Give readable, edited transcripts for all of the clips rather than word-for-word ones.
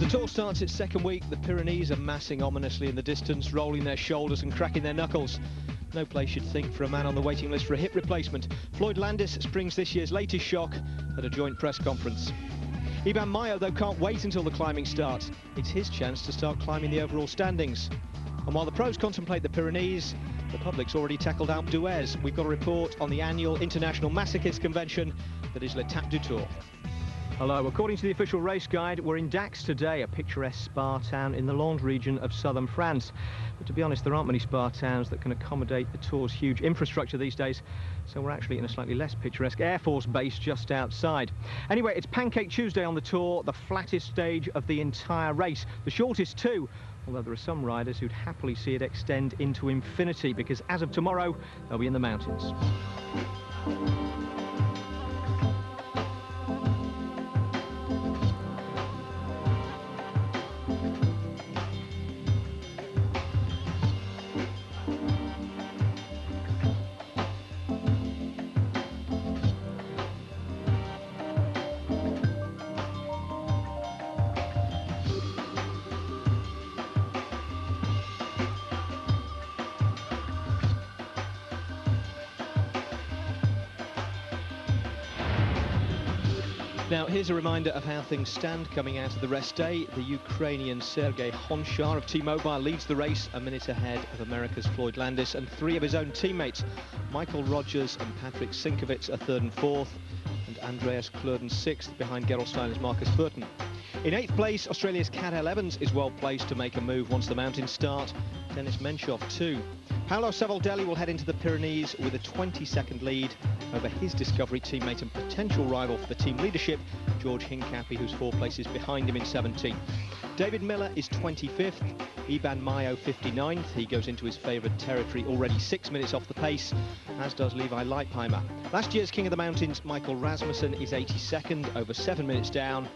As the Tour starts its second week, the Pyrenees are massing ominously in the distance, rolling their shoulders and cracking their knuckles. No place you'd think for a man on the waiting list for a hip replacement. Floyd Landis springs this year's latest shock at a joint press conference. Iban Mayo, though, can't wait until the climbing starts. It's his chance to start climbing the overall standings. And while the pros contemplate the Pyrenees, the public's already tackled Alpe d'Huez. We've got a report on the annual International Masochist Convention that is L'Étape du Tour. Hello, according to the official race guide, we're in Dax today, a picturesque spa town in the Landes region of southern France. But to be honest, there aren't many spa towns that can accommodate the Tour's huge infrastructure these days, so we're actually in a slightly less picturesque Air Force base just outside. Anyway, it's Pancake Tuesday on the Tour, the flattest stage of the entire race, the shortest too, although there are some riders who'd happily see it extend into infinity, because as of tomorrow, they'll be in the mountains. Now, here's a reminder of how things stand coming out of the rest day. The Ukrainian Sergei Honchar of T-Mobile leads the race a minute ahead of America's Floyd Landis and three of his own teammates. Michael Rogers and Patrick Sinkovits are third and fourth, and Andreas Klöden sixth behind Gerolsteiner's Marcus Furten. In eighth place, Australia's Cadel Evans is well placed to make a move once the mountains start. Denis Menchov too. Paolo Savoldelli will head into the Pyrenees with a 20-second lead over his Discovery teammate and potential rival for the team leadership, George Hincapie, who's 4 places behind him in 17th. David Miller is 25th, Iban Mayo 59th. He goes into his favourite territory already 6 minutes off the pace, as does Levi Leipheimer. Last year's King of the Mountains, Michael Rasmussen, is 82nd, over 7 minutes down.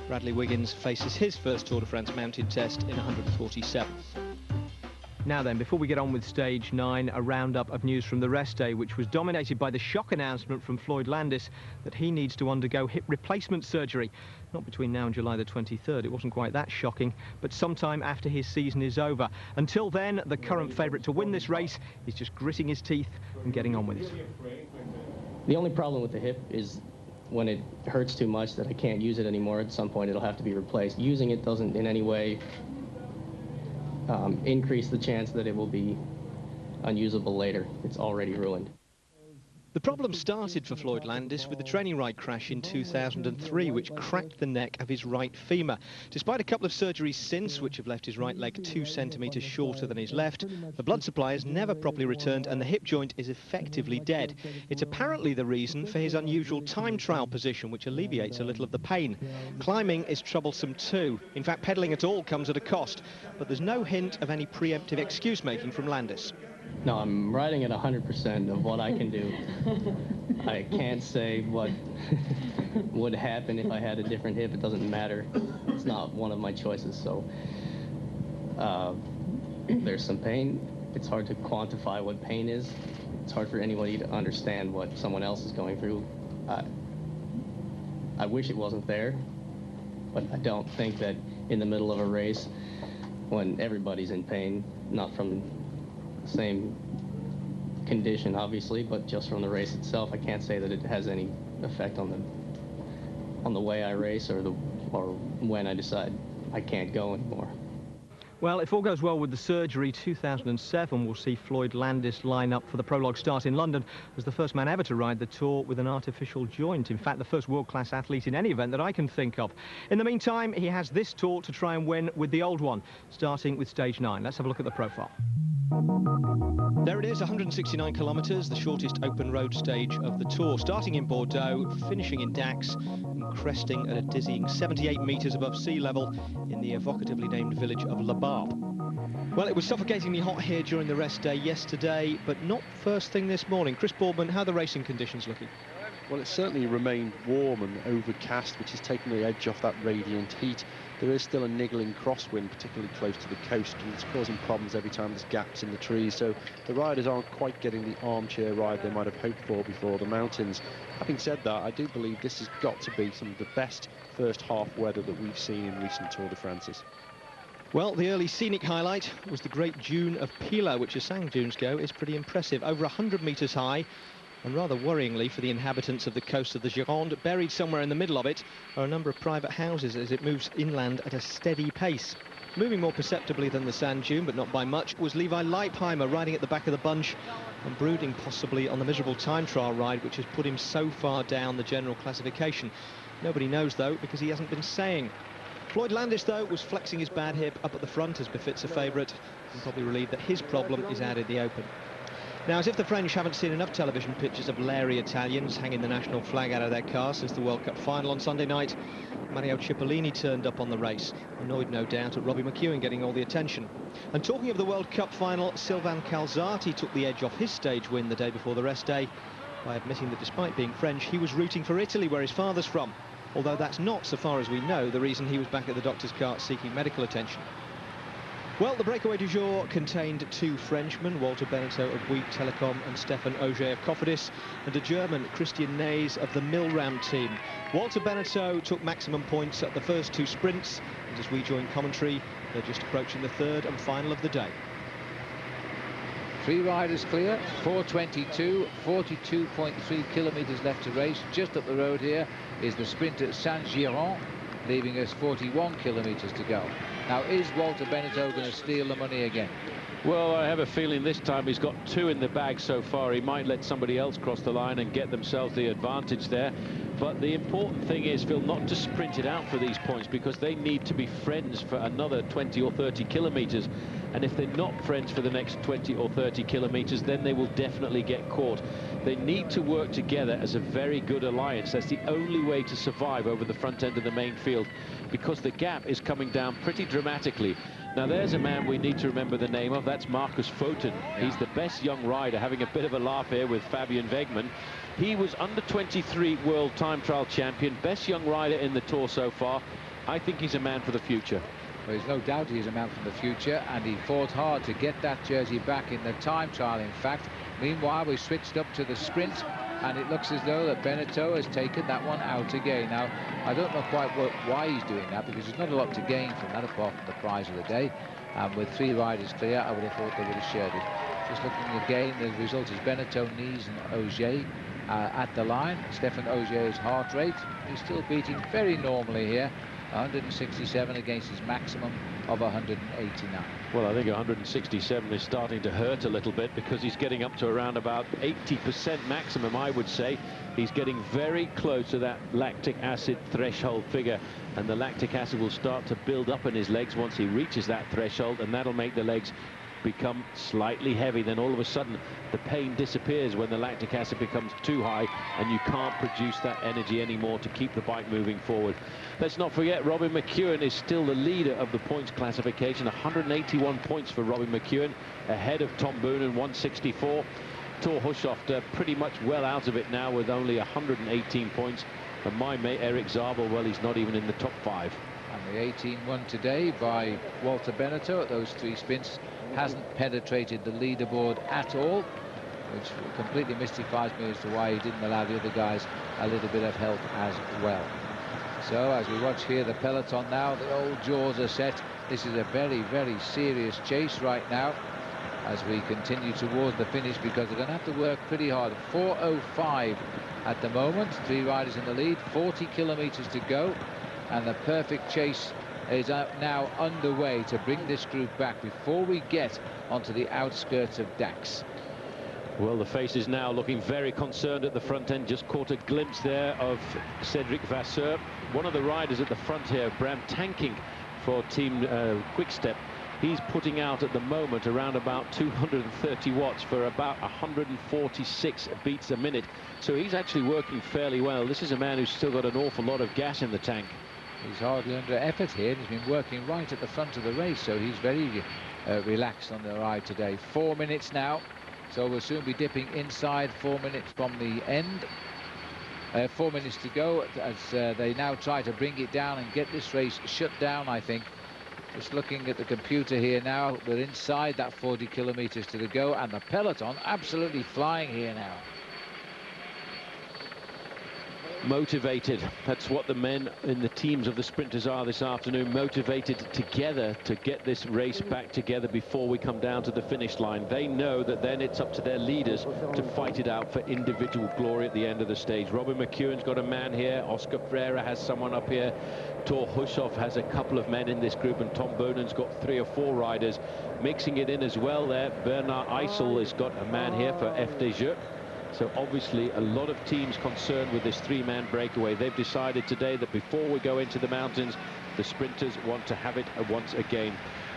Bradley Wiggins faces his first Tour de France mountain test in 147th. Now then, before we get on with stage 9, a roundup of news from the rest day, which was dominated by the shock announcement from Floyd Landis that he needs to undergo hip replacement surgery. Not between now and July the 23rd, it wasn't quite that shocking, but sometime after his season is over. Until then, the current favourite to win this race is just gritting his teeth and getting on with it. The only problem with the hip is when it hurts too much that I can't use it anymore. At some point it'll have to be replaced. Using it doesn't in any way increase the chance that it will be unusable later. It's already ruined. The problem started for Floyd Landis with the training ride crash in 2003, which cracked the neck of his right femur. Despite a couple of surgeries since, which have left his right leg 2 centimetres shorter than his left, the blood supply has never properly returned and the hip joint is effectively dead. It's apparently the reason for his unusual time trial position, which alleviates a little of the pain. Climbing is troublesome too. In fact, pedalling at all comes at a cost, but there's no hint of any preemptive excuse-making from Landis. No, I'm riding at 100% of what I can do. I can't say what would happen if I had a different hip. It doesn't matter. It's not one of my choices, so there's some pain. It's hard to quantify what pain is. It's hard for anybody to understand what someone else is going through. I wish it wasn't there, but I don't think that in the middle of a race, when everybody's in pain, not from same condition obviously, but just from the race itself, I can't say that it has any effect on the way I race or when I decide I can't go anymore. Well, if all goes well with the surgery, 2007 will see Floyd Landis line up for the prologue start in London as the first man ever to ride the Tour with an artificial joint. In fact, the first world-class athlete in any event that I can think of. In the meantime, he has this Tour to try and win with the old one, starting with stage 9. Let's have a look at the profile. There it is, 169 kilometres, the shortest open road stage of the Tour, starting in Bordeaux, finishing in Dax, and cresting at a dizzying 78 metres above sea level in the evocatively named village of La Barbe. Well, it was suffocatingly hot here during the rest day yesterday, but not first thing this morning. Chris Boardman, how are the racing conditions looking? Well, it's certainly remained warm and overcast, which is taking the edge off that radiant heat. There is still a niggling crosswind, particularly close to the coast, and it's causing problems every time there's gaps in the trees. So the riders aren't quite getting the armchair ride they might have hoped for before the mountains. Having said that, I do believe this has got to be some of the best first half weather that we've seen in recent Tour de France's. Well, the early scenic highlight was the Great Dune of Pila, which as sand dunes go is pretty impressive. Over 100 metres high, and rather worryingly for the inhabitants of the coast of the Gironde, buried somewhere in the middle of it are a number of private houses as it moves inland at a steady pace. Moving more perceptibly than the sand dune, but not by much, was Levi Leipheimer riding at the back of the bunch and brooding possibly on the miserable time trial ride which has put him so far down the general classification. Nobody knows, though, because he hasn't been saying. Floyd Landis, though, was flexing his bad hip up at the front as befits a favourite, and probably relieved that his problem is out in the open. Now, as if the French haven't seen enough television pictures of leery Italians hanging the national flag out of their car since the World Cup final on Sunday night, Mario Cipollini turned up on the race, annoyed no doubt at Robbie McEwen getting all the attention. And talking of the World Cup final, Sylvain Calzati took the edge off his stage win the day before the rest day by admitting that despite being French, he was rooting for Italy, where his father's from. Although that's not, so far as we know, the reason he was back at the doctor's cart seeking medical attention. Well, the breakaway du jour contained two Frenchmen, Walter Benneteau of Bouygues Telecom and Stéphane Ogier of Cofidis, and a German, Christian Neys of the Milram team. Walter Benneteau took maximum points at the first two sprints, and as we join commentary, they're just approaching the third and final of the day. 3 riders clear, 4:22, 42.3 kilometres left to race. Just up the road here is the sprint at Saint-Girons, leaving us 41 kilometres to go. Now, is Walter Benneteau going to steal the money again? Well, I have a feeling this time he's got 2 in the bag so far. He might let somebody else cross the line and get themselves the advantage there. But the important thing is, Phil, not to sprint it out for these points, because they need to be friends for another 20 or 30 kilometres. And if they're not friends for the next 20 or 30 kilometres, then they will definitely get caught. They need to work together as a very good alliance. That's the only way to survive over the front end of the main field, because the gap is coming down pretty dramatically. Now, there's a man we need to remember the name of. That's Marcus Foten. He's the best young rider, having a bit of a laugh here with Fabian Wegmann. He was under 23 world time trial champion, best young rider in the Tour so far. I think he's a man for the future. Well, there's no doubt he's a man for the future, and he fought hard to get that jersey back in the time trial, in fact. Meanwhile, we switched up to the sprint, and it looks as though that Benneteau has taken that one out again. Now, I don't know quite why he's doing that, because there's not a lot to gain from that apart from the prize of the day. And with 3 riders clear, I would have thought they would have shared it. Just looking again, the result is Benneteau, Neys and Ogier at the line. Stéphane Ogier's heart rate, he's still beating very normally here. 167 against his maximum of 189. Well, I think 167 is starting to hurt a little bit, because he's getting up to around about 80% maximum, I would say. He's getting very close to that lactic acid threshold figure, and the lactic acid will start to build up in his legs once he reaches that threshold, and that'll make the legs become slightly heavy. Then all of a sudden the pain disappears when the lactic acid becomes too high, and you can't produce that energy anymore to keep the bike moving forward. Let's not forget, Robbie McEwen is still the leader of the points classification. 181 points for Robbie McEwen, ahead of Tom Boonen, 164. Thor Hushovd pretty much well out of it now with only 118 points. And my mate Eric Zabel, well, he's not even in the top 5. And the 18 won today by Walter Benneteau at those 3 sprints hasn't penetrated the leaderboard at all, which completely mystifies me as to why he didn't allow the other guys a little bit of help as well. So as we watch here the peloton now, the old jaws are set. This is a very, very serious chase right now as we continue towards the finish, because they're going to have to work pretty hard. 4:05 at the moment, 3 riders in the lead, 40 kilometres to go, and the perfect chase is now underway to bring this group back before we get onto the outskirts of Dax. Well, the face is now looking very concerned at the front end. Just caught a glimpse there of Cédric Vasseur, one of the riders at the front here, Bram Tankink for Team Quick-Step. He's putting out at the moment around about 230 watts for about 146 beats a minute. So he's actually working fairly well. This is a man who's still got an awful lot of gas in the tank. He's hardly under effort here. He's been working right at the front of the race, so he's very relaxed on the ride today. 4 minutes now, so we'll soon be dipping inside 4 minutes from the end. 4 minutes to go as they now try to bring it down and get this race shut down, I think. Just looking at the computer here now, we're inside that 40 kilometers to go, and the peloton absolutely flying here now. Motivated, that's what the men in the teams of the sprinters are this afternoon, motivated together to get this race back together before we come down to the finish line. They know that then it's up to their leaders to fight it out for individual glory at the end of the stage. Robin McEwen's got a man here, Oscar Freire has someone up here, Thor Hushoff has a couple of men in this group, and Tom Boonen's got 3 or 4 riders mixing it in as well there. Bernard Eisel has got a man here for FDJ. So obviously a lot of teams concerned with this 3-man breakaway. They've decided today that before we go into the mountains, the sprinters want to have it once again.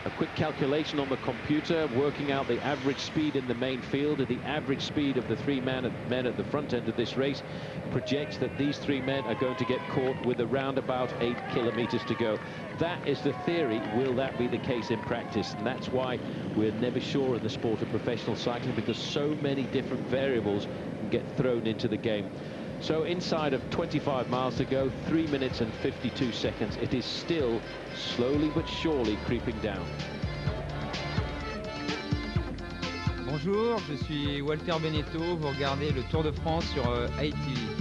A quick calculation on the computer, working out the average speed in the main field, and the average speed of the 3 men at the front end of this race projects that these 3 men are going to get caught with around about 8 kilometers to go. That is the theory. Will that be the case in practice? And that's why we're never sure in the sport of professional cycling, because so many different variables can get thrown into the game. So inside of 25 miles to go, 3 minutes and 52 seconds. It is still slowly but surely creeping down. Bonjour, je suis Walter Beneteau. Vous regardez le Tour de France sur ITV.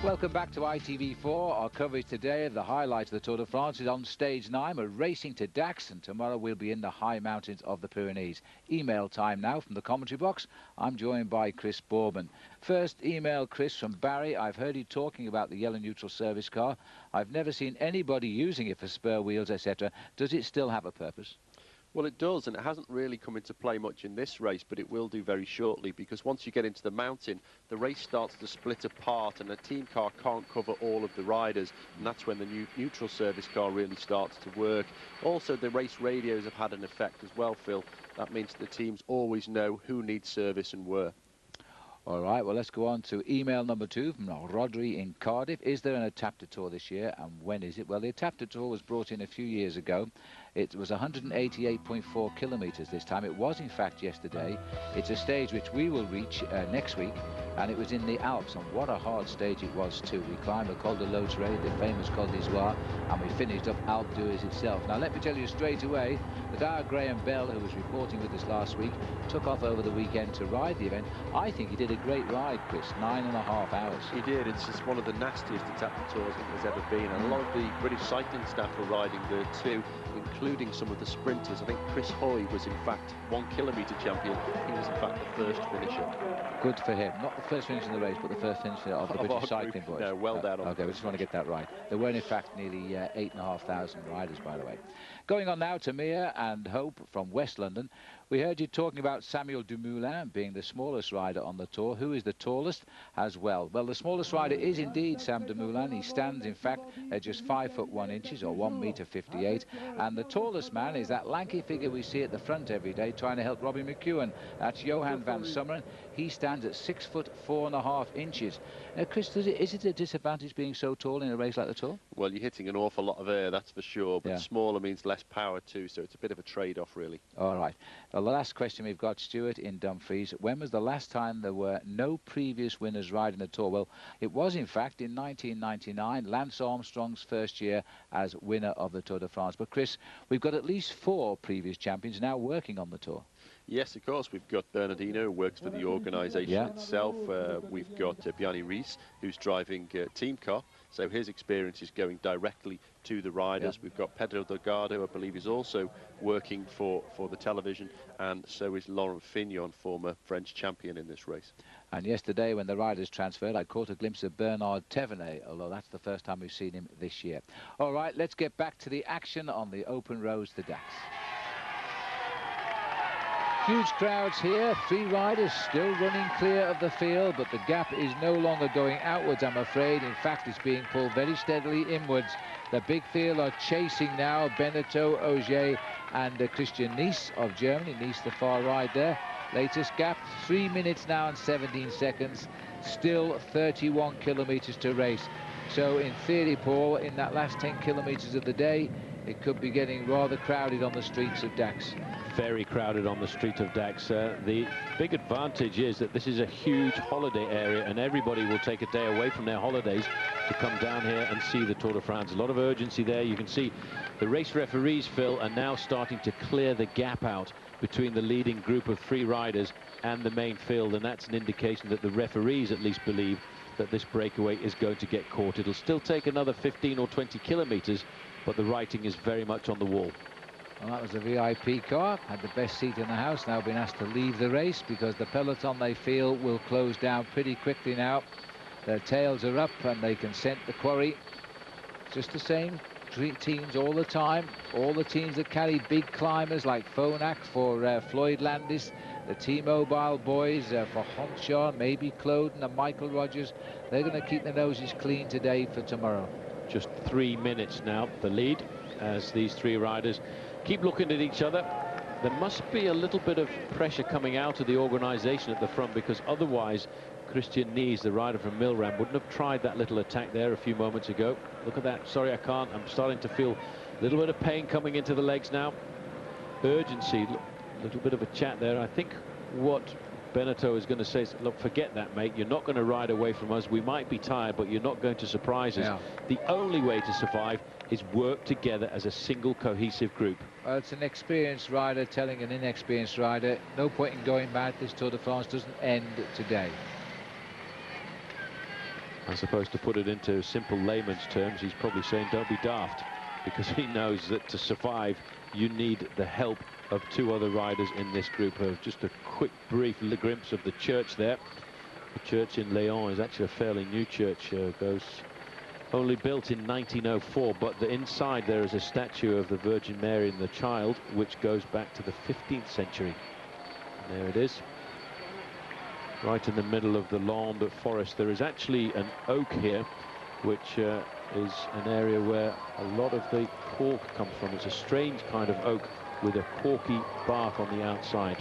Welcome back to ITV4. Our coverage today of the highlights of the Tour de France is on stage 9. We're racing to Dax, and tomorrow we'll be in the high mountains of the Pyrenees. Email time now from the commentary box. I'm joined by Chris Boardman. First email, Chris, from Barry. I've heard you talking about the yellow neutral service car. I've never seen anybody using it for spur wheels, etc. Does it still have a purpose? Well, it does, and it hasn't really come into play much in this race, but it will do very shortly, because once you get into the mountain, the race starts to split apart, and the team car can't cover all of the riders, and that's when the neutral service car really starts to work. Also, the race radios have had an effect as well, Phil. That means the teams always know who needs service and where. All right, well, let's go on to email number 2 from Rodri in Cardiff. Is there an Adapter Tour this year, and when is it? Well, the Adapter Tour was brought in a few years ago. It was 188.4 kilometres this time. It was, in fact, yesterday. It's a stage which we will reach next week, and it was in the Alps, and what a hard stage it was, too. We climbed the Col de Lautré, the famous Col d'Izoire, and we finished up Alpe d'Huez itself. Now, let me tell you straight away that our Graham Bell, who was reporting with us last week, took off over the weekend to ride the event. I think he did a great ride, Chris, 9.5 hours. He did. It's just one of the nastiest Adapter Tours there's ever been, and a lot of the British cycling staff were riding there too, including some of the sprinters. I think Chris Hoy was in fact 1 kilometre champion. He was in fact the first finisher. Good for him. Not the first finisher in the race, but the first finisher of the British cycling boys. No, well done. Okay, we just want to get that right. There were in fact nearly 8,500 riders, by the way. Going on now to Mia and Hope from West London. We heard you talking about Samuel Dumoulin being the smallest rider on the Tour. Who is the tallest as well? Well, the smallest rider is indeed Sam Dumoulin. He stands, in fact, at just 5 foot 1 inches, or 1 metre 58. And the tallest man is that lanky figure we see at the front every day trying to help Robbie McEwen. That's Johan van Summeren. He stands at 6 foot 4.5 inches. Chris, is it a disadvantage being so tall in a race like the Tour? Well, you're hitting an awful lot of air, that's for sure. But smaller means less power too, so it's a bit of a trade-off, really. All right. Well, the last question we've got, Stuart in Dumfries. When was the last time there were no previous winners riding the Tour? Well, it was, in fact, in 1999, Lance Armstrong's first year as winner of the Tour de France. But, Chris, we've got at least 4 previous champions now working on the Tour. Yes, of course. We've got Bernardino, who works for the organisation itself. We've got Bjarne Riis, who's driving team car. So his experience is going directly to the riders. We've got Pedro Delgado, I believe, is also working for the television. And so is Laurent Fignon, former French champion in this race. And yesterday, when the riders transferred, I caught a glimpse of Bernard Thévenet, although that's the first time we've seen him this year. All right, let's get back to the action on the open roads to Dax. Huge crowds here, 3 riders still running clear of the field, but the gap is no longer going outwards, I'm afraid. In fact, it's being pulled very steadily inwards. The big field are chasing now Beneteau, Ogier and Christian Nice of Germany. Nice the far right there. Latest gap, 3 minutes now and 17 seconds. Still 31 kilometres to race. So in theory, Paul, in that last 10 kilometres of the day, it could be getting rather crowded on the streets of Dax. Very crowded on the street of Dax. The big advantage is that this is a huge holiday area, and everybody will take a day away from their holidays to come down here and see the Tour de France. A lot of urgency there. You can see the race referees, Phil, are now starting to clear the gap out between the leading group of 3 riders and the main field, and that's an indication that the referees at least believe that this breakaway is going to get caught. It'll still take another 15 or 20 kilometres, but the writing is very much on the wall. Well, that was the VIP car, had the best seat in the house, now been asked to leave the race because the peloton, they feel, will close down pretty quickly now. Their tails are up and they can scent the quarry. Just the same teams all the time, all the teams that carry big climbers like Phonak for Floyd Landis, the T-Mobile boys for Honchar, maybe Cloden and Michael Rogers. They're going to keep their noses clean today for tomorrow. Just 3 minutes now, the lead, as these 3 riders keep looking at each other. There must be a little bit of pressure coming out of the organisation at the front, because otherwise Christian Nies, the rider from Milram, wouldn't have tried that little attack there a few moments ago. Look at that. Sorry, I can't. I'm starting to feel a little bit of pain coming into the legs now. Urgency, a little bit of a chat there. I think what Benetton is going to say is, look, forget that, mate. You're not going to ride away from us. We might be tired, but you're not going to surprise us. Yeah. The only way to survive is work together as a single cohesive group. Well, it's an experienced rider telling an inexperienced rider, no point in going mad. This Tour de France doesn't end today. I suppose, to put it into simple layman's terms, he's probably saying don't be daft, because he knows that to survive you need the help of 2 other riders in this group. Just a quick brief glimpse of the church there. The church in Léon is actually a fairly new church, goes only built in 1904, but the inside there is a statue of the Virgin Mary and the Child, which goes back to the 15th century. And there it is, right in the middle of the Landes forest. There is actually an oak here, which is an area where a lot of the cork comes from. It's a strange kind of oak with a corky bark on the outside.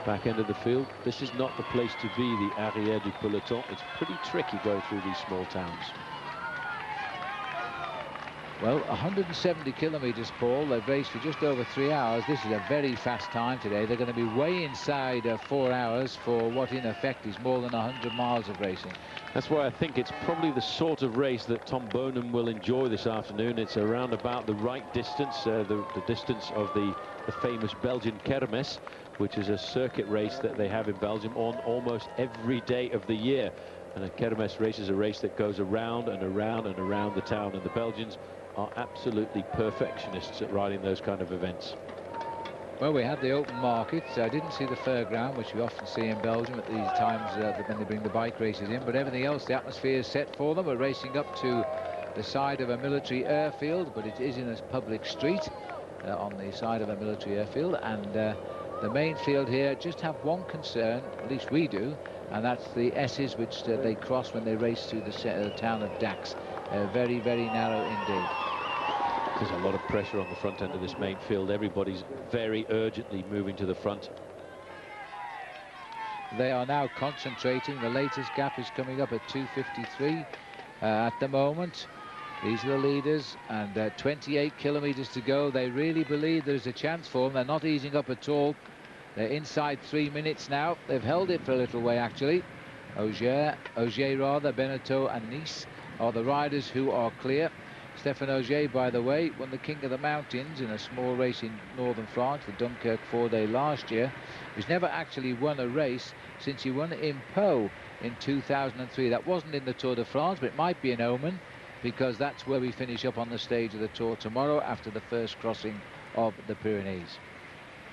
Back end of the field, this is not the place to be, the arrière du peloton. It's pretty tricky going through these small towns. Well, 170 kilometres, Paul. They've raced for just over 3 hours. This is a very fast time today. They're going to be way inside 4 hours for what in effect is more than 100 miles of racing. That's why I think it's probably the sort of race that Tom Boonen will enjoy this afternoon. It's around about the right distance, the distance of the famous Belgian Kermes, which is a circuit race that they have in Belgium on almost every day of the year. And a Kermes race is a race that goes around and around and around the town, and the Belgians are absolutely perfectionists at riding those kind of events. Well, we had the open market. I didn't see the fairground, which we often see in Belgium at these times when they bring the bike races in, but everything else, the atmosphere is set for them. We're racing up to the side of a military airfield, but it is in a public street on the side of a military airfield, and the main field here just have one concern, at least we do, and that's the S's which they cross when they race through the town of Dax. Very, very narrow indeed. There's a lot of pressure on the front end of this main field. Everybody's very urgently moving to the front. They are now concentrating. The latest gap is coming up at 2:53 at the moment. These are the leaders, and 28 kilometres to go. They really believe there's a chance for them. They're not easing up at all. They're inside 3 minutes now. They've held it for a little way, actually. Ogier rather, Benetton and Nice are the riders who are clear. Stéphane Ogier, by the way, won the King of the Mountains in a small race in northern France, the Dunkirk 4-day last year. He's never actually won a race since he won in Pau in 2003. That wasn't in the Tour de France, but it might be an omen, because that's where we finish up on the stage of the Tour tomorrow after the first crossing of the Pyrenees.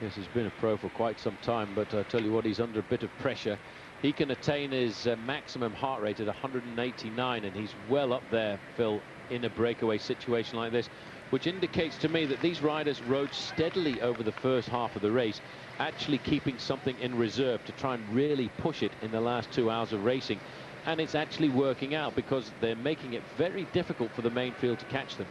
Yes, he's been a pro for quite some time, but I tell you what, he's under a bit of pressure. He can attain his maximum heart rate at 189, and he's well up there, Phil, in a breakaway situation like this, which indicates to me that these riders rode steadily over the first half of the race, actually keeping something in reserve to try and really push it in the last 2 hours of racing. And it's actually working out, because they're making it very difficult for the main field to catch them.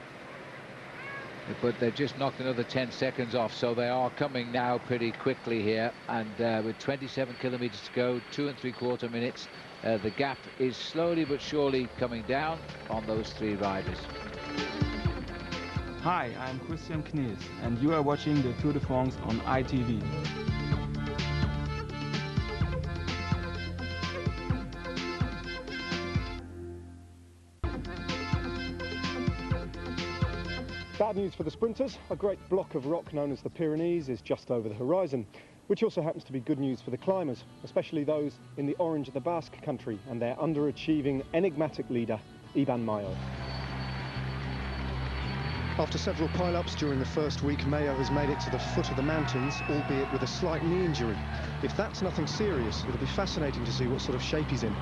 But they've just knocked another 10 seconds off, so they are coming now pretty quickly here, and with 27 kilometres to go, 2 3/4 minutes, the gap is slowly but surely coming down on those three riders. Hi, I'm Christian Knies, and you are watching the Tour de France on ITV. Bad news for the sprinters. A great block of rock known as the Pyrenees is just over the horizon, which also happens to be good news for the climbers, especially those in the orange of the Basque country and their underachieving, enigmatic leader, Iban Mayo. After several pile-ups during the first week, Mayo has made it to the foot of the mountains, albeit with a slight knee injury. If that's nothing serious, it'll be fascinating to see what sort of shape he's in.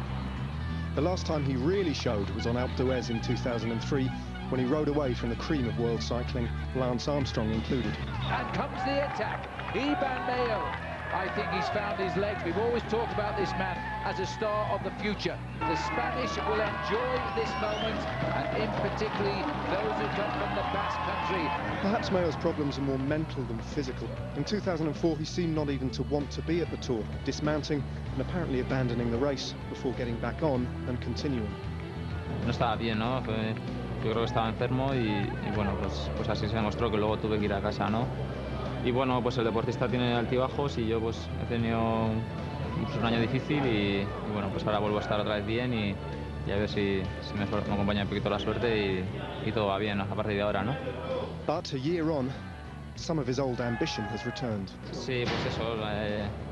The last time he really showed was on Alpe d'Huez in 2003, when he rode away from the cream of world cycling, Lance Armstrong included. And comes the attack. Iban Mayo. I think he's found his legs. We've always talked about this man as a star of the future. The Spanish will enjoy this moment, and in particularly those who come from the Basque country. Perhaps Mayo's problems are more mental than physical. In 2004, he seemed not even to want to be at the Tour, dismounting and apparently abandoning the race before getting back on and continuing. No estaba bien, ¿no? Yo creo que estaba enfermo y bueno, pues así se demostró, que luego tuve que ir a casa, ¿no? Y bueno, pues el deportista tiene altibajos y yo pues he tenido pues, un año difícil y bueno, pues ahora vuelvo a estar otra vez bien y a ver si me acompaña un poquito la suerte y todo va bien a partir de ahora, ¿no? But a year on, some of his old ambition has returned. Sí, pues eso,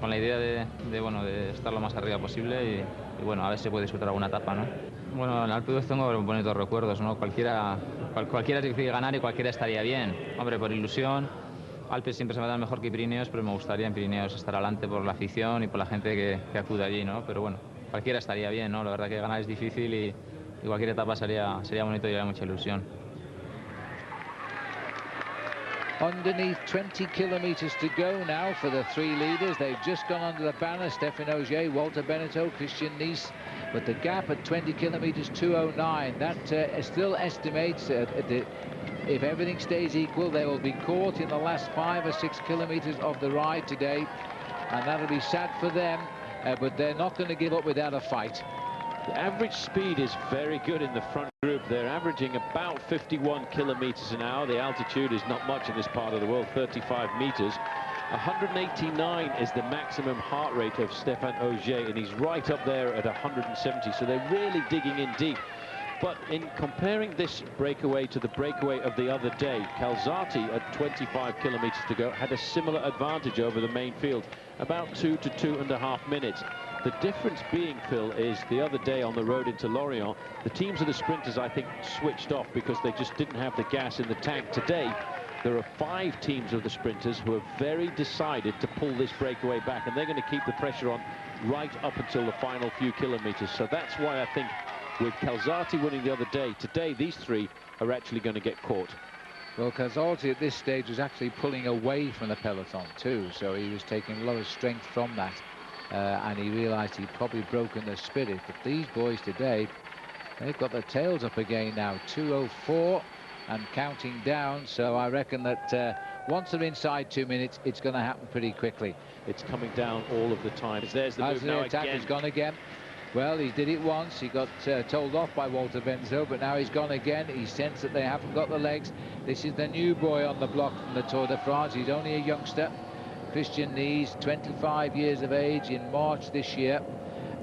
con la idea de estar lo más arriba posible y bueno, a ver si puede disfrutar alguna etapa, ¿no? Bueno, en Alpe d'Huez tengo bonitos recuerdos, ¿no? Cualquiera quiere ganar y cualquiera estaría bien. Hombre, por ilusión, Alpes siempre se me da mejor que Pirineos, pero me gustaría en Pirineos estar adelante por la afición y por la gente que acude allí, ¿no? Pero bueno, cualquiera estaría bien, ¿no? La verdad que ganar es difícil y cualquier etapa sería bonito y haría mucha ilusión. Underneath 20 kilometres to go now for the three leaders. They've just gone under the banner. Stéphane Ogier, Walter Benetton, Christian Knies. But the gap at 20 kilometres, 2:09. That still estimates if everything stays equal, they will be caught in the last 5 or 6 kilometres of the ride today. And that'll be sad for them, but they're not going to give up without a fight. The average speed is very good in the front group. They're averaging about 51 kilometers an hour. The altitude is not much in this part of the world, 35 meters. 189 is the maximum heart rate of Stéphane Ogier, and he's right up there at 170, so they're really digging in deep. But in comparing this breakaway to the breakaway of the other day, Calzati at 25 kilometers to go had a similar advantage over the main field, about 2 to 2.5 minutes. The difference being, Phil, is the other day on the road into Lorient, the teams of the sprinters, I think, switched off because they just didn't have the gas in the tank. Today, there are 5 teams of the sprinters who are very decided to pull this breakaway back, and they're going to keep the pressure on right up until the final few kilometers. So that's why I think with Calzati winning the other day, today these 3 are actually going to get caught. Well, Calzati at this stage was actually pulling away from the peloton too, so he was taking a lot of strength from that. And he realized he'd probably broken the spirit. But these boys today, they've got their tails up again now. 2:04 and counting down. So I reckon that once they're inside 2 minutes, it's going to happen pretty quickly. It's coming down all of the time. There's the move now attack again. has gone again. Well, he did it once. He got told off by Walter Benetton, but now he's gone again. He sensed that they haven't got the legs. This is the new boy on the block from the Tour de France. He's only a youngster. Christian Knies, 25 years of age in March this year.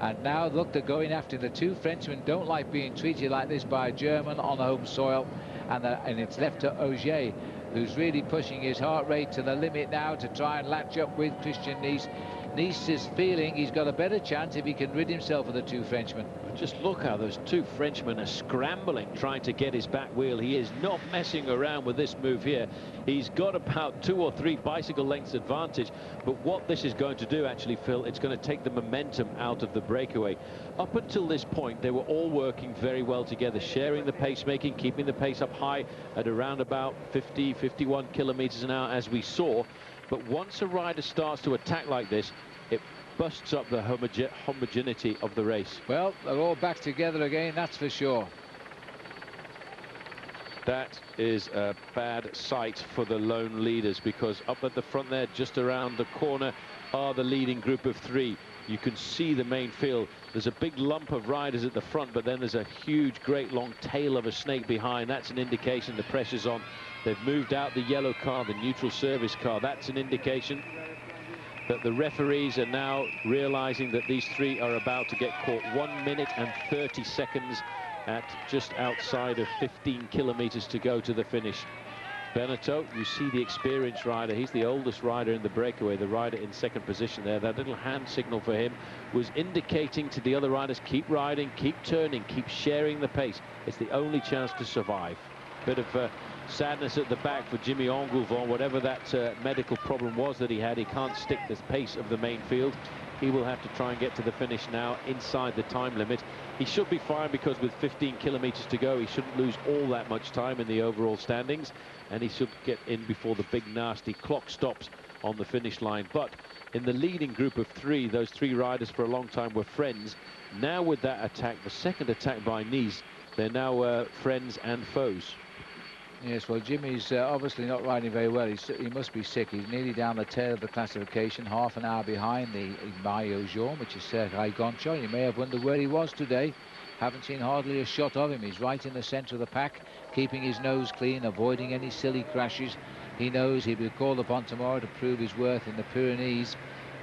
And now, look, they're going after the 2 Frenchmen. Don't like being treated like this by a German on home soil. And it's left to Ogier, who's really pushing his heart rate to the limit now to try and latch up with Christian Knies. Knies is feeling he's got a better chance if he can rid himself of the 2 Frenchmen. Just look how those 2 Frenchmen are scrambling, trying to get his back wheel. He is not messing around with this move here. He's got about 2 or 3 bicycle lengths advantage. But what this is going to do, actually, Phil, it's going to take the momentum out of the breakaway. Up until this point, they were all working very well together, sharing the pacemaking, keeping the pace up high at around about 50, 51 kilometers an hour, as we saw. But once a rider starts to attack like this, it busts up the homogeneity of the race. Well, they're all back together again, that's for sure. That is a bad sight for the lone leaders, because up at the front there, just around the corner, are the leading group of 3. You can see the main field. There's a big lump of riders at the front, but then there's a huge, great long tail of a snake behind. That's an indication the pressure's on. They've moved out the yellow car, the neutral service car. That's an indication that the referees are now realizing that these 3 are about to get caught. 1 minute and 30 seconds at just outside of 15 kilometers to go to the finish. Benetton, you see the experienced rider. He's the oldest rider in the breakaway, the rider in second position there. That little hand signal for him was indicating to the other riders, keep riding, keep turning, keep sharing the pace. It's the only chance to survive. Bit of sadness at the back for Jimmy Engoulevent. Whatever that medical problem was that he had, he can't stick the pace of the main field. He will have to try and get to the finish now inside the time limit. He should be fine because with 15 kilometers to go, he shouldn't lose all that much time in the overall standings, and he should get in before the big nasty clock stops on the finish line. But in the leading group of 3, those 3 riders for a long time were friends. Now with that attack, the second attack by Nice, they're now friends and foes. Yes, well, Jimmy's obviously not riding very well. He must be sick. He's nearly down the tail of the classification, half an hour behind the Maillot Jaune, which is Sergei Gonchar. You may have wondered where he was today. Haven't seen hardly a shot of him. He's right in the centre of the pack, keeping his nose clean, avoiding any silly crashes. He knows he'll be called upon tomorrow to prove his worth in the Pyrenees.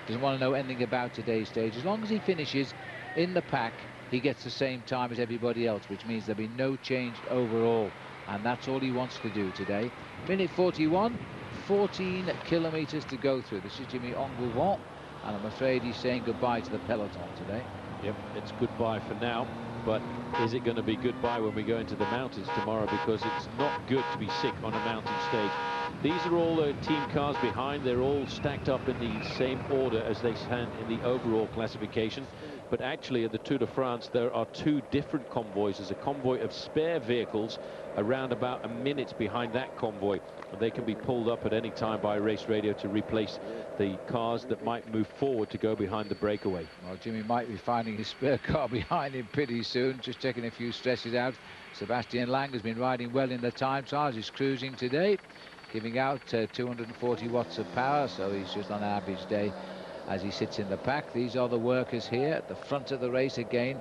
Doesn't want to know anything about today's stage. As long as he finishes in the pack, he gets the same time as everybody else, which means there'll be no change overall. And that's all he wants to do today. Minute 41, 14 kilometers to go through. This is Jimmy Engoulevent, and I'm afraid he's saying goodbye to the peloton today. Yep, it's goodbye for now, but is it going to be goodbye when we go into the mountains tomorrow? Because it's not good to be sick on a mountain stage. These are all the team cars behind. They're all stacked up in the same order as they stand in the overall classification. But actually at the Tour de France, there are 2 different convoys. There's a convoy of spare vehicles around about a minute behind that convoy, and they can be pulled up at any time by Race Radio to replace the cars that might move forward to go behind the breakaway. Well, Jimmy might be finding his spare car behind him pretty soon, just taking a few stresses out. Sebastian Lang has been riding well in the time trials. He's cruising today, giving out 240 watts of power, so he's just on an average day as he sits in the pack. These are the workers here at the front of the race again.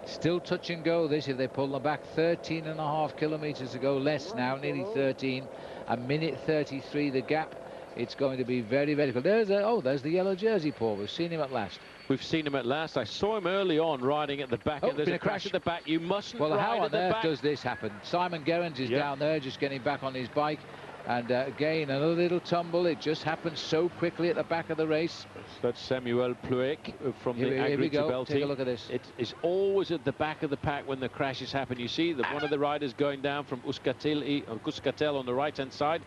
Still touch and go this if they pull them back. 13.5 kilometers to go, less now, nearly 13. A minute 33 the gap. It's going to be very, very good. There's the yellow jersey, Paul. We've seen him at last. We've seen him at last. I saw him early on riding at the back. Oh, there's a crash at the back. You mustn't well, ride how at the on earth back. does this happen? Simon Gerrans is down there just getting back on his bike. And again, another little tumble. It just happened so quickly at the back of the race. That's Samuel Plouec from the Agri-Tibel team. Take a look at this. It is always at the back of the pack when the crashes happen. You see that one of the riders going down from Euskaltel on the right-hand side.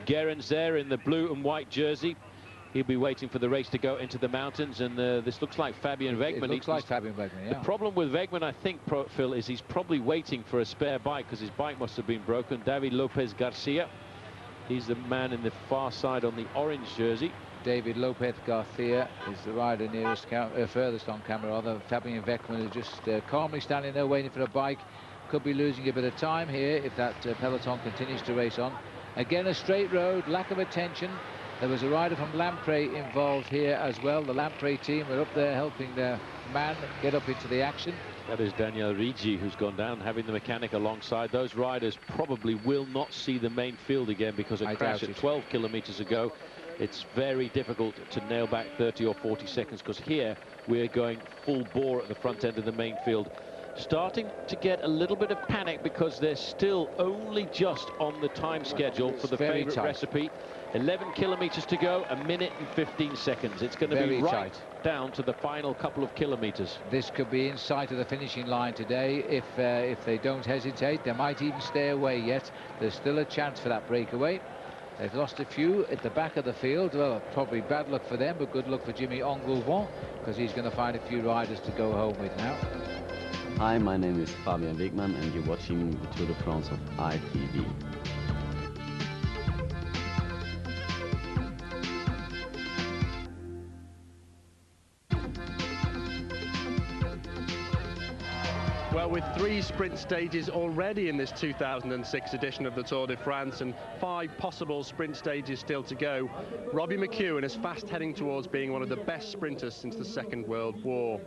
Gerrans there in the blue and white jersey. He'll be waiting for the race to go into the mountains, and this looks like Fabian Wegmann. It looks like Fabian Wegmann, yeah. The problem with Wegmann, I think, Phil, is he's probably waiting for a spare bike because his bike must have been broken. David Lopez Garcia. He's the man in the far side on the orange jersey. David Lopez Garcia is the rider nearest, furthest on camera. Although Fabian Wegmann is just calmly standing there waiting for a bike. Could be losing a bit of time here if that peloton continues to race on. Again, a straight road, lack of attention. There was a rider from Lamprey involved here as well. The Lamprey team were up there helping their man get up into the action. That is Daniel Ricci, who's gone down, having the mechanic alongside. Those riders probably will not see the main field again because a crash at 12 kilometers ago. It's very difficult to nail back 30 or 40 seconds because here we're going full bore at the front end of the main field. Starting to get a little bit of panic because they're still only just on the time schedule for the favorite recipe. 11 kilometers to go, a minute and 15 seconds. It's going to be right down to the final couple of kilometers. This could be in sight of the finishing line today if they don't hesitate. They might even stay away yet. There's still a chance for that breakaway. They've lost a few at the back of the field. Well, probably bad luck for them, but good luck for Jimmy Engoulevent because he's going to find a few riders to go home with now. Hi, my name is Fabian Wegmann and you're watching the Tour de France of ITV. Well, with 3 sprint stages already in this 2006 edition of the Tour de France and 5 possible sprint stages still to go, Robbie McEwen is fast heading towards being one of the best sprinters since the Second World War.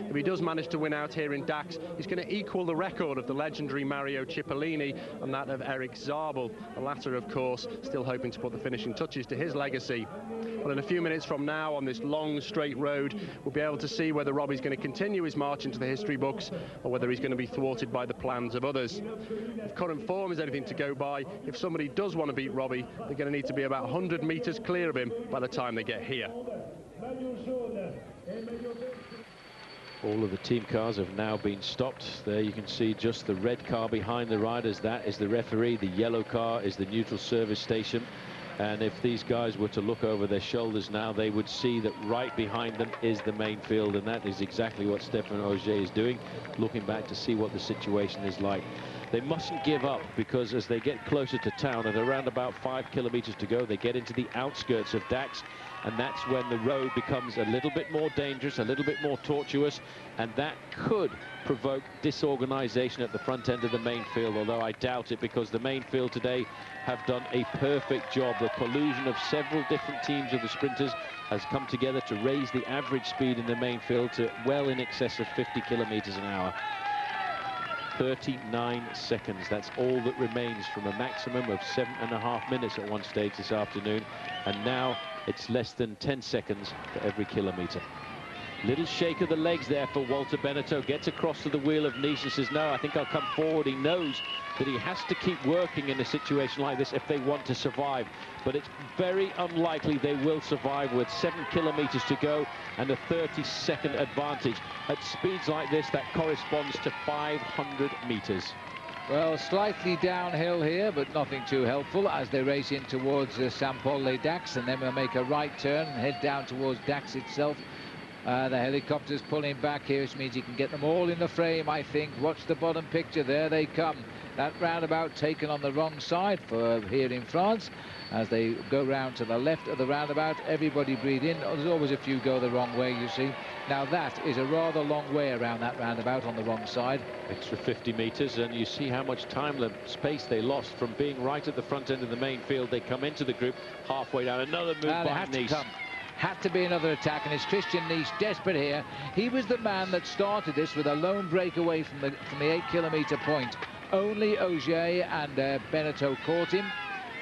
If he does manage to win out here in Dax, he's going to equal the record of the legendary Mario Cipollini and that of Eric Zabel, the latter, of course, still hoping to put the finishing touches to his legacy. Well, in a few minutes from now, on this long straight road, we'll be able to see whether Robbie's going to continue his march into the history books or whether he's going to be thwarted by the plans of others. If current form is anything to go by, if somebody does want to beat Robbie, they're going to need to be about 100 metres clear of him by the time they get here. All of the team cars have now been stopped. There you can see just the red car behind the riders. That is the referee. The yellow car is the neutral service station. And if these guys were to look over their shoulders now, they would see that right behind them is the main field, and that is exactly what Stéphane Ogier is doing, looking back to see what the situation is like. They mustn't give up, because as they get closer to town, at around about 5 kilometers to go, they get into the outskirts of Dax, and that's when the road becomes a little bit more dangerous, a little bit more tortuous, and that could provoke disorganization at the front end of the main field, although I doubt it, because the main field today have done a perfect job. The collusion of several different teams of the sprinters has come together to raise the average speed in the main field to well in excess of 50 kilometers an hour. 39 seconds, that's all that remains from a maximum of 7.5 minutes at one stage this afternoon, and now it's less than 10 seconds for every kilometer. Little shake of the legs there for Walter Benetton. Gets across to the wheel of Nice and says, no, I think I'll come forward. He knows that he has to keep working in a situation like this if they want to survive. But it's very unlikely they will survive with 7 kilometers to go and a 30-second advantage. At speeds like this, that corresponds to 500 meters. Well, slightly downhill here, but nothing too helpful as they race in towards Saint-Paul-les-Dax, and then we'll make a right turn and head down towards Dax itself. The helicopter's pulling back here, which means you can get them all in the frame, I think. Watch the bottom picture, there they come. That roundabout taken on the wrong side for here in France. As they go round to the left of the roundabout, everybody breathe in. There's always a few go the wrong way, you see. Now that is a rather long way around that roundabout on the wrong side. Extra 50 meters, and you see how much time and space they lost from being right at the front end of the main field. They come into the group halfway down. Another move by Nice. Had to be another attack, and it's Christian Nice desperate here. He was the man that started this with a lone breakaway from the 8-kilometer point. Only Ogier and Benetton caught him,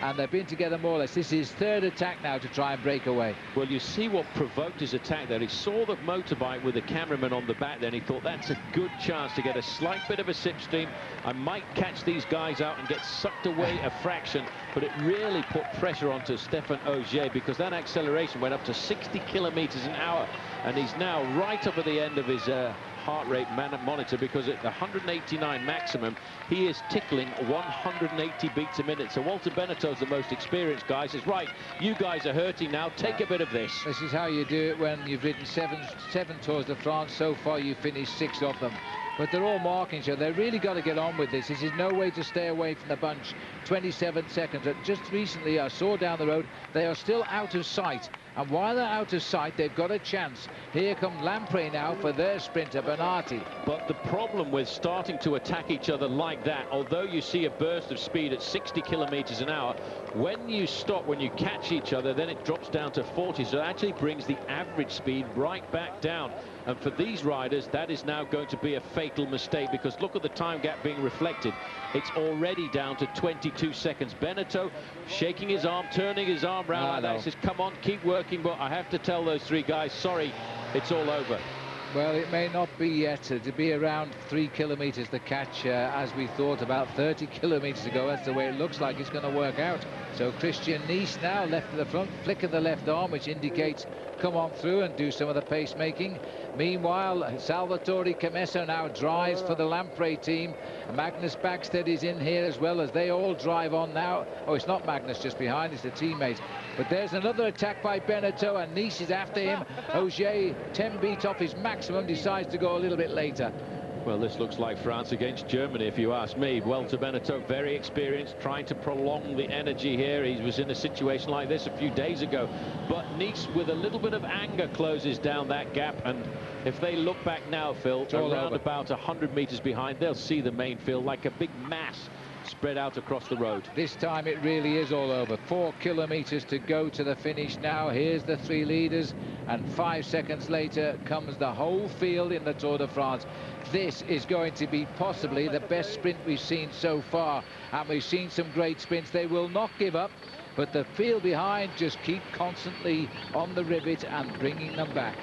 and they've been together more or less. This is his third attack now to try and break away. Well, you see what provoked his attack there. He saw the motorbike with the cameraman on the back then. He thought, that's a good chance to get a slight bit of a slipstream. I might catch these guys out and get sucked away a fraction. But it really put pressure onto Stéphane Ogier, because that acceleration went up to 60 kilometers an hour. And he's now right up at the end of his heart rate monitor, because at the 189 maximum, he is tickling 180 beats a minute. So Walter Benetton's the most experienced guy. Says, right, you guys are hurting now, take a bit of this. This is how you do it when you've ridden seven Tours de France. So far, you've finished 6 of them. But they're all marking, so they've really got to get on with this. This is no way to stay away from the bunch. 27 seconds. Just recently, I saw down the road, they are still out of sight. And while they're out of sight, they've got a chance. Here come Lampre now for their sprinter, Bernati. But the problem with starting to attack each other like that, although you see a burst of speed at 60 kilometers an hour, when you stop, when you catch each other, then it drops down to 40. So it actually brings the average speed right back down. And for these riders, that is now going to be a fatal mistake, because look at the time gap being reflected. It's already down to 22 seconds. Benetton shaking his arm, turning his arm round like that. He says, come on, keep working. But I have to tell those 3 guys, sorry, it's all over. Well, it may not be yet. To be around 3 kilometers to catch, as we thought about 30 kilometers ago. That's the way it looks like it's going to work out. So Christian Nice now left to the front, flick of the left arm, which indicates come on through and do some of the pacemaking. Meanwhile, Salvatore Camesso now drives for the Lampre team. Magnus Backstedt is in here as well, as they all drive on now. Oh, it's not Magnus just behind, it's the teammate. But there's another attack by Benetton, and Nice is after him. Ogier, 10 beats off his maximum, decides to go a little bit later. Well, this looks like France against Germany, if you ask me. Walter Benetton, very experienced, trying to prolong the energy here. He was in a situation like this a few days ago. But Nice, with a little bit of anger, closes down that gap. And if they look back now, Phil, around about 100 metres behind, they'll see the main field like a big mass spread out across the road. This time it really is all over. 4 kilometres to go to the finish now. Here's the 3 leaders, and 5 seconds later comes the whole field in the Tour de France. This is going to be possibly the best sprint we've seen so far, and we've seen some great sprints. They will not give up, but the field behind just keep constantly on the rivet and bringing them back.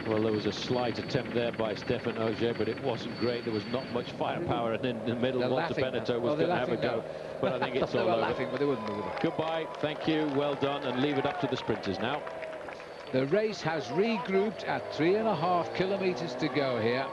Well, there was a slight attempt there by Stéphane Ogier, but it wasn't great. There was not much firepower, and in the middle, Walter Benetton was going to have a go. But I think it's all over. Laughing, but they wouldn't move it. Goodbye, thank you, well done, and leave it up to the sprinters now. The race has regrouped at 3.5 kilometres to go here.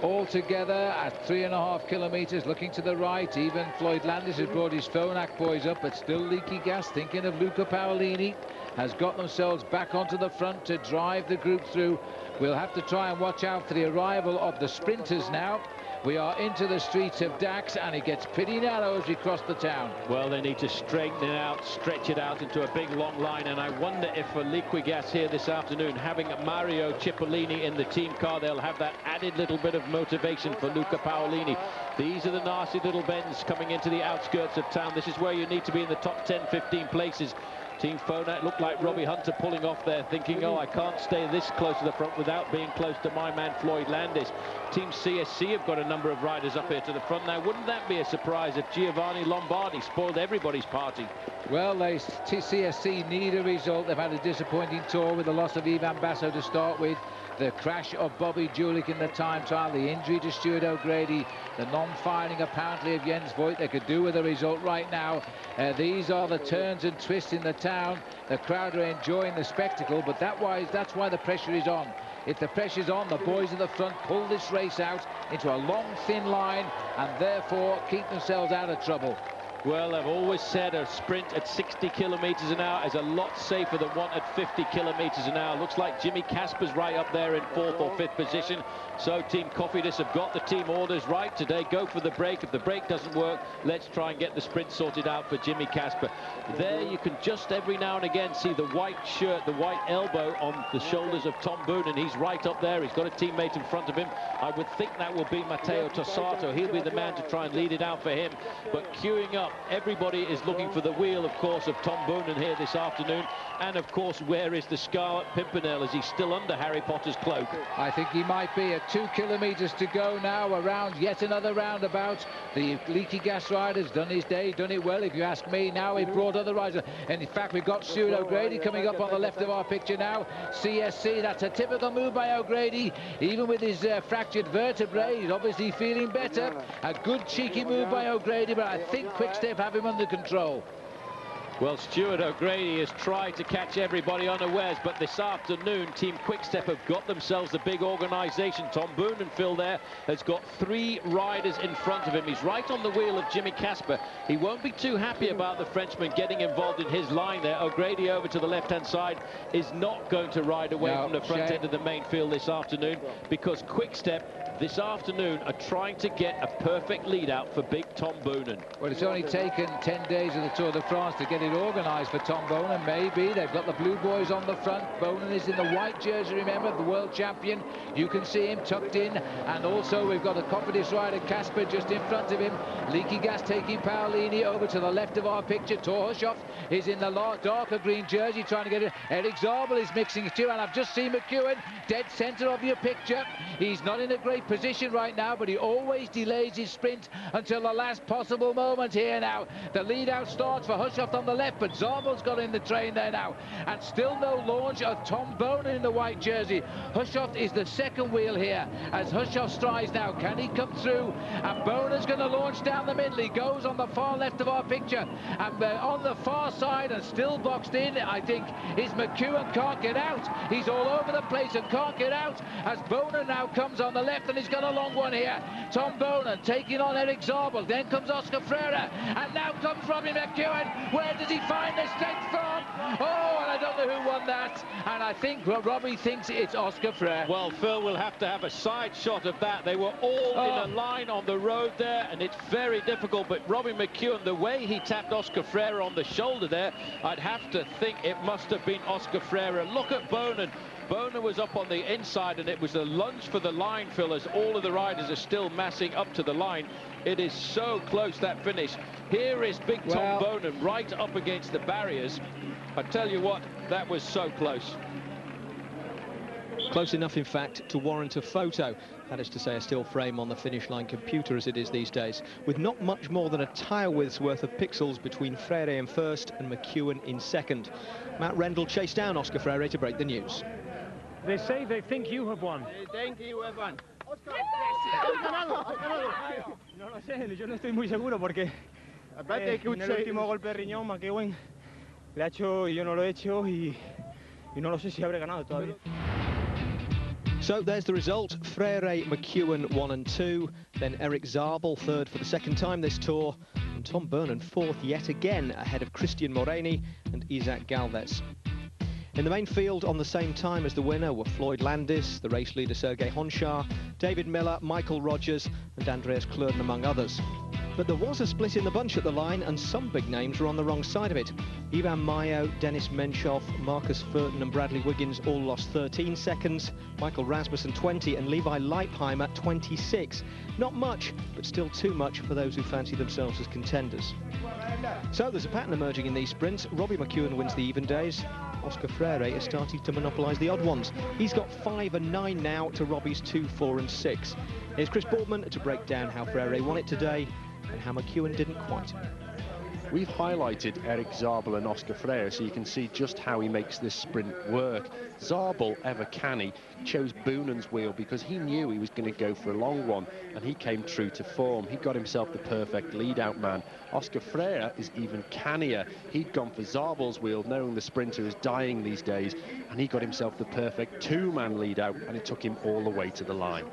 All together at 3.5 kilometres, looking to the right. Even Floyd Landis has brought his Phonak boys up, but still leaky gas, thinking of Luca Paolini. Has got themselves back onto the front to drive the group through. We'll have to try and watch out for the arrival of the sprinters now. We are into the streets of Dax, and it gets pretty narrow as we cross the town. Well, they need to straighten it out, stretch it out into a big long line, and I wonder if for Liquigas here this afternoon, having Mario Cipollini in the team car, they'll have that added little bit of motivation for Luca Paolini. These are the nasty little bends coming into the outskirts of town. This is where you need to be in the top 10, 15 places. Team Phonak looked like Robbie Hunter pulling off there, thinking, oh, I can't stay this close to the front without being close to my man Floyd Landis. Team CSC have got a number of riders up here to the front. Now, wouldn't that be a surprise if Giovanni Lombardi spoiled everybody's party? Well, CSC need a result. They've had a disappointing tour with the loss of Ivan Basso to start with, the crash of Bobby Julich in the time trial, the injury to Stuart O'Grady, the non-firing apparently of Jens Voigt. They could do with a result right now. These are the turns and twists in the town. The crowd are enjoying the spectacle, but that's why the pressure is on. If the pressure's on, the boys at the front pull this race out into a long, thin line, and therefore keep themselves out of trouble. Well, I've always said a sprint at 60 kilometres an hour is a lot safer than one at 50 kilometres an hour. Looks like Jimmy Casper's right up there in 4th or 5th position. So Team Cofidis have got the team orders right today. Go for the break. If the break doesn't work, let's try and get the sprint sorted out for Jimmy Casper. There you can just every now and again see the white shirt, the white elbow on the shoulders of Tom Boonen. He's right up there. He's got a teammate in front of him. I would think that will be Matteo Tossato. He'll be the man to try and lead it out for him. But queuing up, everybody is looking for the wheel, of course, of Tom Boonen here this afternoon. And, of course, where is the Scarlet Pimpernel? Is he still under Harry Potter's cloak? I think he might be. At 2 kilometres to go now, around yet another roundabout. The leaky gas rider's done his day, done it well, if you ask me. Now he brought other riders. And, in fact, we've got Stuart O'Grady coming up on the left of our picture now. CSC, that's a typical move by O'Grady. Even with his fractured vertebrae, he's obviously feeling better. A good, cheeky move by O'Grady, but I think Quick-Step have him under control. Well, Stuart O'Grady has tried to catch everybody unawares, but this afternoon, Team Quick-Step have got themselves a big organisation. Tom Boonen, Phil, there, has got 3 riders in front of him. He's right on the wheel of Jimmy Casper. He won't be too happy about the Frenchman getting involved in his line there. O'Grady over to the left-hand side is not going to ride away from the front end of the main field this afternoon, because Quick-Step this afternoon are trying to get a perfect lead out for big Tom Boonen. Well, it's only taken 10 days of the Tour de France to get it organised for Tom Boonen. Maybe they've got the blue boys on the front. Boonen is in the white jersey, remember, the world champion. You can see him tucked in, and also we've got a Cofidis rider, Casper, just in front of him. Leaky Gas taking Paolini over to the left of our picture. Torhushoff is in the darker green jersey trying to get it. Eric Zabel is mixing it too, and I've just seen McEwen dead centre of your picture. He's not in a great position right now, but he always delays his sprint until the last possible moment here now. The lead out starts for Hushoff on the left, but Zabel's got in the train there now, and still no launch of Tom Boonen in the white jersey. Hushoff is the second wheel here as Hushoff strides now. Can he come through? And Boonen's going to launch down the middle. He goes on the far left of our picture, and on the far side and still boxed in, I think, is McEwen. Can't get out. He's all over the place and can't get out as Boonen now comes on the left, and he's got a long one here. Tom Boonen taking on Eric Zabel. Then comes Oscar Freire, and now comes Robbie McEwen. Where does he find the strength from? Oh, and I don't know who won that. And I think Robbie thinks it's Oscar Freire. Well, Phil will have to have a side shot of that. They were all in a line on the road there, and it's very difficult. But Robbie McEwen, the way he tapped Oscar Freire on the shoulder there, I'd have to think it must have been Oscar Freire. Look at Boonen. Boonen was up on the inside, and it was a lunge for the line, Phil, as all of the riders are still massing up to the line. It is so close, that finish. Here is Big Tom Boonen right up against the barriers. I tell you what, that was so close. Close enough, in fact, to warrant a photo. That is to say, a still frame on the finish line computer, as it is these days, with not much more than a tire width's worth of pixels between Freire in first and McEwen in second. Matt Rendell chased down Oscar Freire to break the news. They say they think you have won. They think you have won. No lo sé, yo no estoy muy seguro porque en el último golpe de riñón McEwen le ha hecho y yo no lo he hecho y no lo sé si habré ganado todavía. So there's the result. Freire, McEwen 1 and 2, then Eric Zabel third for the second time this tour, and Tom Boonen fourth yet again, ahead of Christian Moreni and Isaac Galvez. In the main field on the same time as the winner were Floyd Landis, the race leader Sergei Honchar, David Miller, Michael Rogers and Andreas Klöden, among others. But there was a split in the bunch at the line, and some big names were on the wrong side of it. Ivan Mayo, Dennis Menchoff, Marcus Furton and Bradley Wiggins all lost 13 seconds, Michael Rasmussen 20 and Levi Leipheimer 26. Not much, but still too much for those who fancy themselves as contenders. So there's a pattern emerging in these sprints. Robbie McEwen wins the even days. Oscar Freire is starting to monopolise the odd ones. He's got 5 and 9 now to Robbie's 2, 4 and 6. Here's Chris Boardman to break down how Freire won it today and how McEwen didn't quite. We've highlighted Eric Zabel and Oscar Freire so you can see just how he makes this sprint work. Zabel, ever canny, chose Boonen's wheel because he knew he was going to go for a long one, and he came true to form. He got himself the perfect lead-out man. Oscar Freire is even cannier. He'd gone for Zabel's wheel, knowing the sprinter is dying these days, and he got himself the perfect two-man lead-out, and it took him all the way to the line.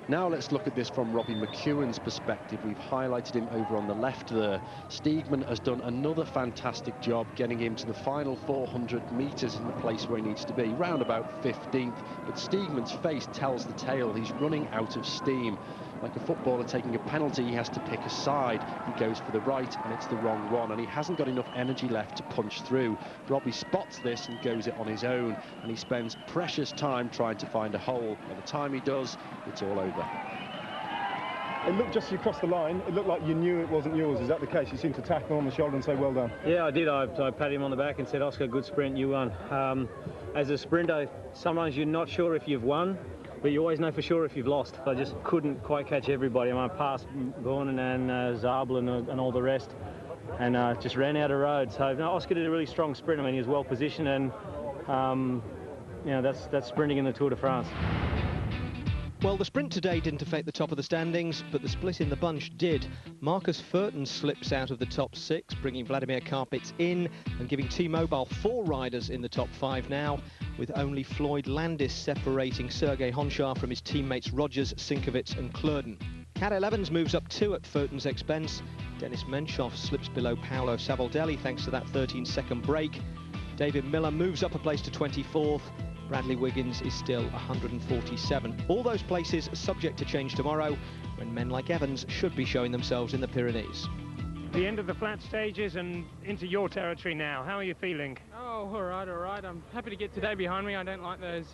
Now let's look at this from Robbie McEwen's perspective. We've highlighted him over on the left there. Steegman has done another fantastic job getting him to the final 400 metres in the place where he needs to be, round about 15th. But Steegman's face tells the tale. He's running out of steam. Like a footballer taking a penalty, he has to pick a side. He goes for the right, and it's the wrong one, and he hasn't got enough energy left to punch through. Robbie spots this and goes it on his own, and he spends precious time trying to find a hole. By the time he does, it's all over. It looked just as you crossed the line, it looked like you knew it wasn't yours. Is that the case? You seemed to tap him on the shoulder and say, well done. Yeah, I did. I patted him on the back and said, Oscar, good sprint, you won. As a sprinter, sometimes you're not sure if you've won, but you always know for sure if you've lost. I just couldn't quite catch everybody. I passed Boonen and Zabel and all the rest, and just ran out of road. So no, Oscar did a really strong sprint. I mean, he was well positioned, and you know, that's sprinting in the Tour de France. Well, the sprint today didn't affect the top of the standings, but the split in the bunch did. Marcus Furton slips out of the top 6, bringing Vladimir Karpitz in and giving T-Mobile 4 riders in the top 5 now, with only Floyd Landis separating Sergei Honchar from his teammates Rogers, Sinkovits and Klöden. Cadel Evans moves up 2 at Furton's expense. Dennis Menchoff slips below Paolo Savoldelli thanks to that 13-second break. David Miller moves up a place to 24th. Bradley Wiggins is still 147. All those places subject to change tomorrow, when men like Evans should be showing themselves in the Pyrenees. The end of the flat stages and into your territory now. How are you feeling? Oh, all right. I'm happy to get today behind me. I don't like those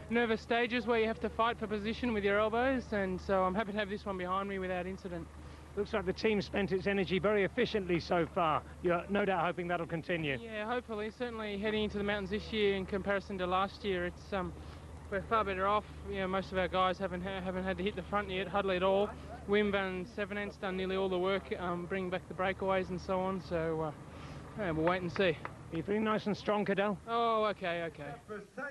nervous stages where you have to fight for position with your elbows, and so I'm happy to have this one behind me without incident. Looks like the team spent its energy very efficiently so far. You're no doubt hoping that'll continue. Yeah, hopefully. Certainly heading into the mountains this year in comparison to last year, it's we're far better off. You know, most of our guys haven't had to hit the front yet, hardly at all. Wim van Sevenent's done nearly all the work, bringing back the breakaways and so on. So yeah, we'll wait and see. Are you feeling nice and strong, Cadel? Oh, okay.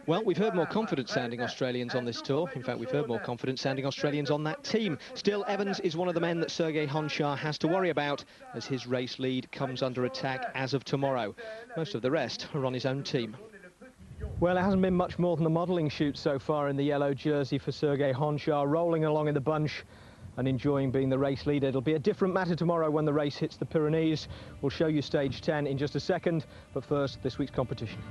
Well, we've heard more confident-sounding Australians on this tour. In fact, we've heard more confident-sounding Australians on that team. Still, Evans is one of the men that Sergei Honchar has to worry about as his race lead comes under attack as of tomorrow. Most of the rest are on his own team. Well, it hasn't been much more than a modelling shoot so far in the yellow jersey for Sergei Honchar, rolling along in the bunch and enjoying being the race leader. It'll be a different matter tomorrow when the race hits the Pyrenees. We'll show you stage 10 in just a second, but first, this week's competition.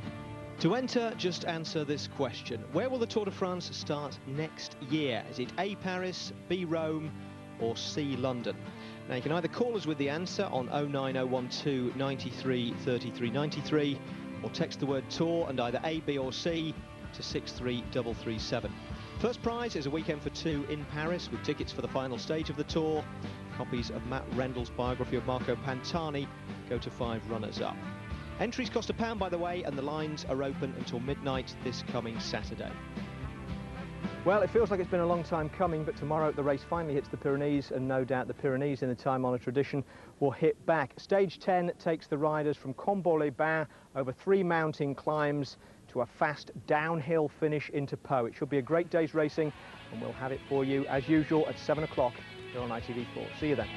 To enter, just answer this question. Where will the Tour de France start next year? Is it A, Paris, B, Rome, or C, London? Now, you can either call us with the answer on 09012 93 33 93, or text the word Tour and either A, B or C to 63337. First prize is a weekend for two in Paris with tickets for the final stage of the Tour. Copies of Matt Rendell's biography of Marco Pantani go to 5 runners-up. Entries cost £1, by the way, and the lines are open until midnight this coming Saturday. Well, it feels like it's been a long time coming, but tomorrow the race finally hits the Pyrenees, and no doubt the Pyrenees, in the time-honoured tradition, will hit back. Stage 10 takes the riders from Combourg-les-Bains over 3 mountain climbs to a fast downhill finish into Pau. It should be a great day's racing, and we'll have it for you, as usual, at 7 o'clock here on ITV4. See you then.